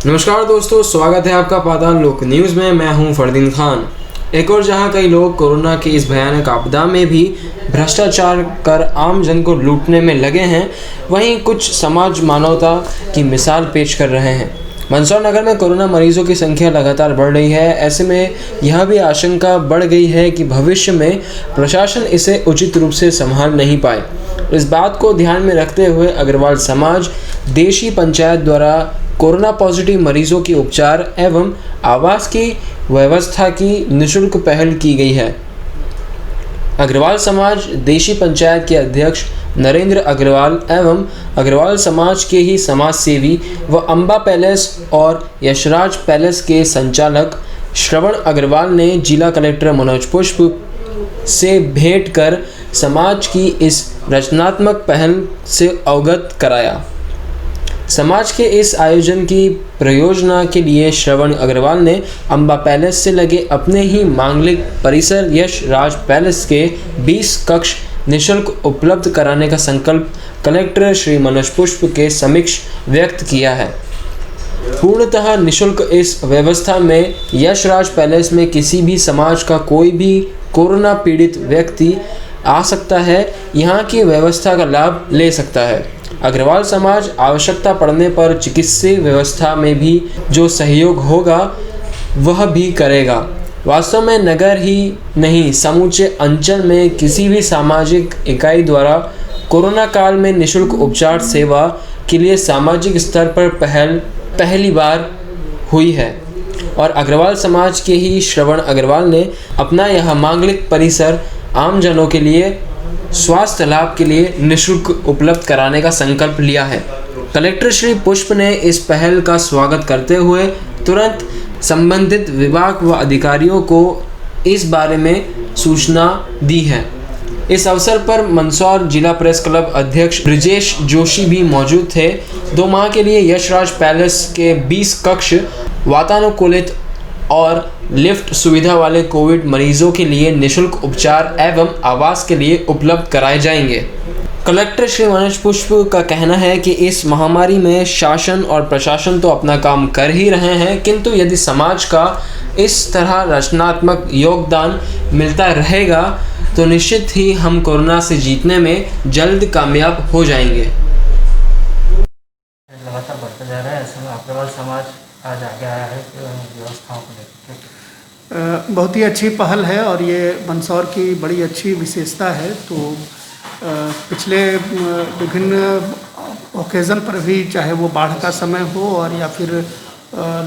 नमस्कार दोस्तों, स्वागत है आपका पाताल लोक न्यूज़ में। मैं हूं फरदीन खान। एक और जहां कई लोग कोरोना की इस भयानक आपदा में भी भ्रष्टाचार कर आम जन को लूटने में लगे हैं, वहीं कुछ समाज मानवता की मिसाल पेश कर रहे हैं। मंदसौर नगर में कोरोना मरीजों की संख्या लगातार बढ़ रही है। ऐसे में यह भी आशंका बढ़ गई है कि भविष्य में प्रशासन इसे उचित रूप से संभाल नहीं पाए। इस बात को ध्यान में रखते हुए अग्रवाल समाज देशी पंचायत द्वारा कोरोना पॉजिटिव मरीजों के उपचार एवं आवास की व्यवस्था की निःशुल्क पहल की गई है। अग्रवाल समाज देशी पंचायत के अध्यक्ष नरेंद्र अग्रवाल एवं अग्रवाल समाज के ही समाज सेवी व अम्बा पैलेस और यशराज पैलेस के संचालक श्रवण अग्रवाल ने जिला कलेक्टर मनोज पुष्प से भेंट कर समाज की इस रचनात्मक पहल से अवगत कराया। समाज के इस आयोजन की प्रयोजना के लिए श्रवण अग्रवाल ने अम्बा पैलेस से लगे अपने ही मांगलिक परिसर यश राज पैलेस के 20 कक्ष निःशुल्क उपलब्ध कराने का संकल्प कलेक्टर श्री मनोज पुष्प के समक्ष व्यक्त किया है। पूर्णतः निःशुल्क इस व्यवस्था में यश राज पैलेस में किसी भी समाज का कोई भी कोरोना पीड़ित व्यक्ति आ सकता है, यहाँ की व्यवस्था का लाभ ले सकता है। अग्रवाल समाज आवश्यकता पड़ने पर चिकित्सीय व्यवस्था में भी जो सहयोग होगा वह भी करेगा। वास्तव में नगर ही नहीं, समूचे अंचल में किसी भी सामाजिक इकाई द्वारा कोरोना काल में निःशुल्क उपचार सेवा के लिए सामाजिक स्तर पर पहली बार हुई है और अग्रवाल समाज के ही श्रवण अग्रवाल ने अपना यह मांगलिक परिसर आम जनों के लिए स्वास्थ्य लाभ के लिए निःशुल्क उपलब्ध कराने का संकल्प लिया है। कलेक्टर श्री पुष्प ने इस पहल का स्वागत करते हुए तुरंत संबंधित विभाग व अधिकारियों को इस बारे में सूचना दी है। इस अवसर पर मंदसौर जिला प्रेस क्लब अध्यक्ष ब्रिजेश जोशी भी मौजूद थे। 2 माह के लिए यशराज पैलेस के 20 कक्ष वातानुकूलित और लिफ्ट सुविधा वाले कोविड मरीजों के लिए निःशुल्क उपचार एवं आवास के लिए उपलब्ध कराए जाएंगे। कलेक्टर श्री मनोज पुष्प का कहना है कि इस महामारी में शासन और प्रशासन तो अपना काम कर ही रहे हैं, किंतु यदि समाज का इस तरह रचनात्मक योगदान मिलता रहेगा तो निश्चित ही हम कोरोना से जीतने में जल्द कामयाब हो जाएंगे। लगातार बढ़ता जा रहा है, ऐसे में अग्रवाल समाज आज आगे आया है व्यवस्थाओं को लेकर। बहुत ही अच्छी पहल है और ये मंदसौर की बड़ी अच्छी विशेषता है। तो पिछले विभिन्न ओकेज़न पर भी, चाहे वो बाढ़ का समय हो और या फिर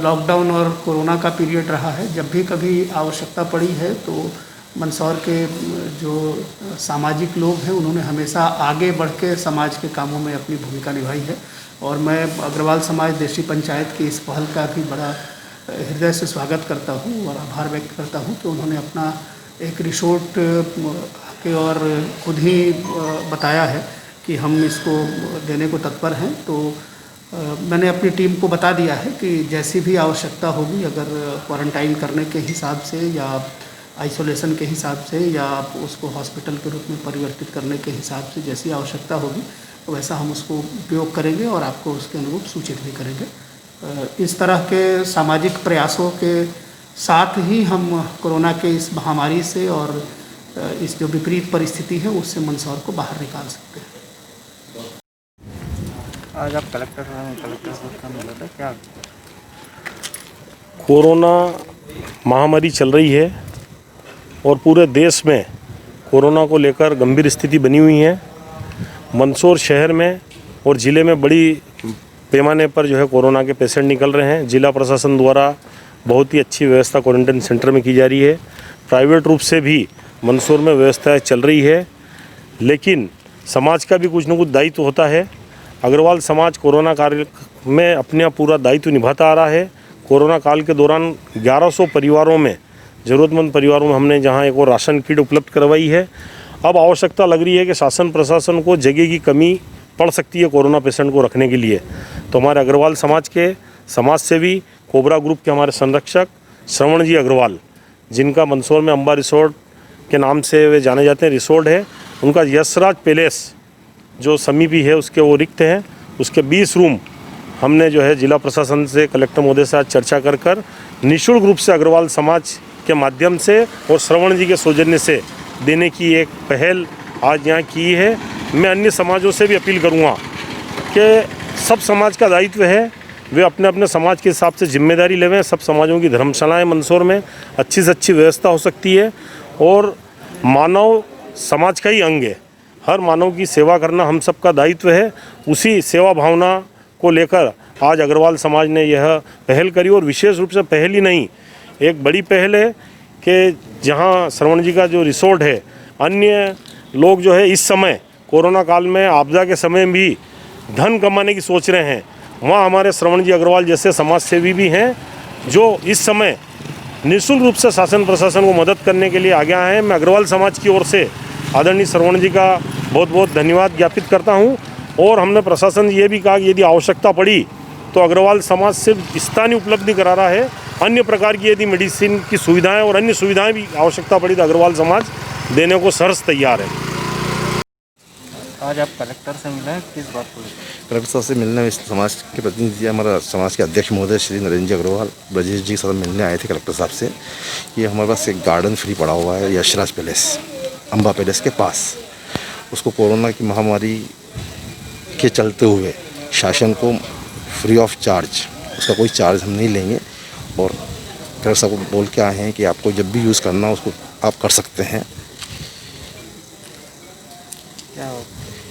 लॉकडाउन और कोरोना का पीरियड रहा है, जब भी कभी आवश्यकता पड़ी है तो मंदसौर के जो सामाजिक लोग हैं उन्होंने हमेशा आगे बढ़ के समाज के कामों में अपनी भूमिका निभाई है। और मैं अग्रवाल समाज देशी पंचायत की इस पहल का भी बड़ा हृदय से स्वागत करता हूँ और आभार व्यक्त करता हूँ कि उन्होंने अपना एक रिसोर्ट के और खुद ही बताया है कि हम इसको देने को तत्पर हैं। तो मैंने अपनी टीम को बता दिया है कि जैसी भी आवश्यकता होगी, अगर क्वारंटाइन करने के हिसाब से या आइसोलेशन के हिसाब से या उसको हॉस्पिटल के रूप में परिवर्तित करने के हिसाब से जैसी आवश्यकता होगी वैसा हम उसको उपयोग करेंगे और आपको उसके अनुरूप सूचित भी करेंगे। इस तरह के सामाजिक प्रयासों के साथ ही हम कोरोना के इस महामारी से और इस जो विपरीत परिस्थिति है उससे मंदसौर को बाहर निकाल सकते हैं। आज आप कलेक्टर का मिला था क्या? कोरोना महामारी चल रही है और पूरे देश में कोरोना को लेकर गंभीर स्थिति बनी हुई है। मंदसौर शहर में और ज़िले में बड़ी पैमाने पर जो है कोरोना के पेशेंट निकल रहे हैं। जिला प्रशासन द्वारा बहुत ही अच्छी व्यवस्था क्वारंटाइन सेंटर में की जा रही है। प्राइवेट रूप से भी मंदसौर में व्यवस्थाएं चल रही है, लेकिन समाज का भी कुछ न कुछ दायित्व होता है। अग्रवाल समाज कोरोना काल में अपना पूरा दायित्व निभाता आ रहा है। कोरोना काल के दौरान 1100 परिवारों में, ज़रूरतमंद परिवारों में हमने जहां एक और राशन किट उपलब्ध करवाई है। अब आवश्यकता लग रही है कि शासन प्रशासन को जगह की कमी पड़ सकती है कोरोना पेशेंट को रखने के लिए, तो हमारे अग्रवाल समाज के समाज सेवी कोबरा ग्रुप के हमारे संरक्षक श्रवण जी अग्रवाल, जिनका मंदसौर में अम्बा रिसोर्ट के नाम से वे जाने जाते हैं, रिसोर्ट है उनका यशराज पैलेस जो समीपी है उसके वो रिक्त हैं, उसके 20 रूम हमने जो है जिला प्रशासन से, कलेक्टर महोदय से आज चर्चा कर निःशुल्क रूप से अग्रवाल समाज के माध्यम से और श्रवण जी के सौजन्य से देने की एक पहल आज यहाँ की है। मैं अन्य समाजों से भी अपील करूँगा कि सब समाज का दायित्व है, वे अपने अपने समाज के हिसाब से जिम्मेदारी लेवें। सब समाजों की धर्मशालाएं मंदसौर में अच्छी से अच्छी व्यवस्था हो सकती है और मानव समाज का ही अंग है। हर मानव की सेवा करना हम सबका दायित्व है। उसी सेवा भावना को लेकर आज अग्रवाल समाज ने यह पहल करी और विशेष रूप से पहल ही नहीं, एक बड़ी पहल है कि जहां श्रवण जी का जो रिसोर्ट है, अन्य लोग जो है इस समय कोरोना काल में आपदा के समय भी धन कमाने की सोच रहे हैं, वहाँ हमारे श्रवण जी अग्रवाल जैसे समाज सेवी भी हैं जो इस समय निःशुल्क रूप से शासन प्रशासन को मदद करने के लिए आगे आए हैं। मैं अग्रवाल समाज की ओर से आदरणीय श्रवण जी का बहुत बहुत धन्यवाद ज्ञापित करता हूं और हमने प्रशासन ये भी कहा कि यदि आवश्यकता पड़ी तो अग्रवाल समाज सिर्फ स्थानीय उपलब्धि करा रहा है, अन्य प्रकार की यदि मेडिसिन की सुविधाएं और अन्य सुविधाएं भी आवश्यकता पड़ी तो अग्रवाल समाज देने को सहर्ष तैयार है। आज आप कलेक्टर से मिले हैं, किस बात को लेकर? कलेक्टर साहब से मिलने में समाज के प्रतिनिधि, हमारा समाज के अध्यक्ष महोदय श्री नरेंद्र जी अग्रवाल ब्रजेश जी के साथ मिलने आए थे कलेक्टर साहब से। ये हमारे पास एक गार्डन फ्री पड़ा हुआ है यशराज पैलेस, अम्बा पैलेस के पास। उसको कोरोना की महामारी के चलते हुए शासन को फ्री ऑफ चार्ज, उसका कोई चार्ज हम नहीं लेंगे और कलेक्टर साहब को बोल के आए हैं कि आपको जब भी यूज़ करना उसको आप कर सकते हैं। क्या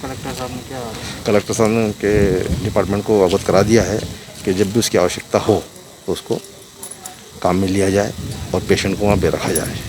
कलेक्टर साहब ने क्या? कलेक्टर साहब ने उनके डिपार्टमेंट को अवगत करा दिया है कि जब भी उसकी आवश्यकता हो तो उसको काम में लिया जाए और पेशेंट को वहाँ पे रखा जाए।